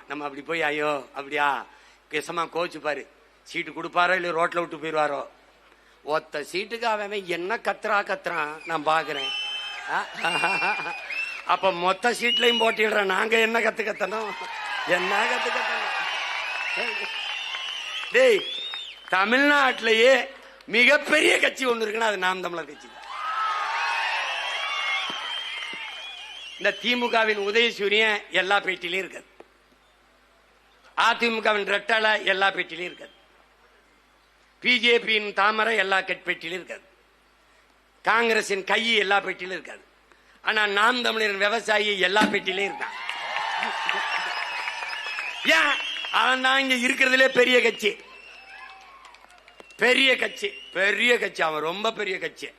நம்ம அப்படி போய் ஐயோ அப்படியா கேசமா கோச்சு பாரு, சீட்டு கொடுப்பாரோ இல்லை ரோட்ல விட்டு போயிடுவாரோ. ஒத்த சீட்டுக்கு அவன் என்ன கத்துறான் நான் பாக்குறேன். அப்ப மொத்த சீட்லையும் போட்டிடுறேன். நாங்க என்ன கத்துக்கத்தனும், என்ன கத்துக்கத்தனும்? டேய், தமிழ்நாட்டிலேயே மிகப்பெரிய கட்சி ஒண்ணு இருக்குன்னா அது நாம் தமிழர் கட்சி. இந்த திமுகவின் உதயசூரியன் எல்லா பேட்டிலையும் இருக்காது, அதிமுகவின் ரெட்டலை எல்லா பேட்டிலையும் இருக்காது, பிஜேபியின் தாமரை எல்லா பேட்டிலும் இருக்காது, காங்கிரசின் கை எல்லா பேட்டிலும் இருக்காது. ஆனா நாம் தமிழரின் விவசாயி எல்லா பேட்டிலையும் இருக்கான். ஏன்? அவன் தான் இங்க இருக்கிறதுலே பெரிய கட்சி, பெரிய கட்சி, பெரிய கட்சி. அவன் ரொம்ப பெரிய கட்சி.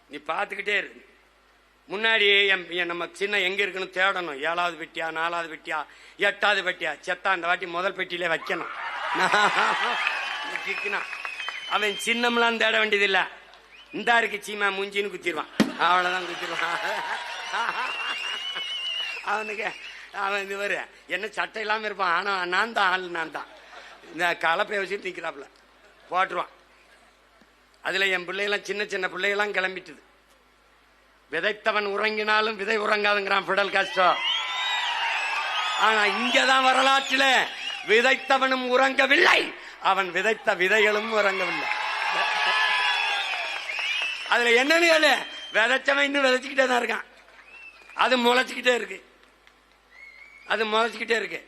நீ பார்த்துக்கிட்டே இருக்கு. முன்னாடி நம்ம சின்ன எங்க இருக்குன்னு தேடணும். 7வது பெட்டியா, 4வது பெட்டியா, 8வது பெட்டியா, செத்தா அந்த வாட்டி முதல் பெட்டியிலே வைக்கணும். அவன் சின்னம்லாம் தேட வேண்டியதில்லை. இந்த இருக்கு சீமா மூஞ்சின்னு குத்திடுவான், அவ்வளவுதான் குத்திடுவான். அவனுக்கு அவன் இது வரு என்ன சட்டை இல்லாம இருப்பான். ஆனா நான் தான் ஆள், நான் தான் இந்த கலப்பைய வச்சுட்டு நிக்கிறாப்புல போட்டுருவான். அதுல என் பிள்ளைகளாம் சின்ன சின்ன பிள்ளைகளாம் கிளம்பிட்டுது. விதைத்தவன் உறங்கினாலும் விதை உறங்காதுங்கிறான் பிடல் காஸ்ட்ரோ. ஆனா இங்கதான் வரலாற்றில விதைத்தவனும் உறங்கவில்லை, அவன் விதைத்த விதைகளும் உறங்கவில்லை. அதுல என்னன்னு விதைச்சவன் இன்னும் விதைச்சுக்கிட்டே தான் இருக்கான். அது முளைச்சுக்கிட்டே இருக்கு, அது முளைச்சுக்கிட்டே இருக்கு.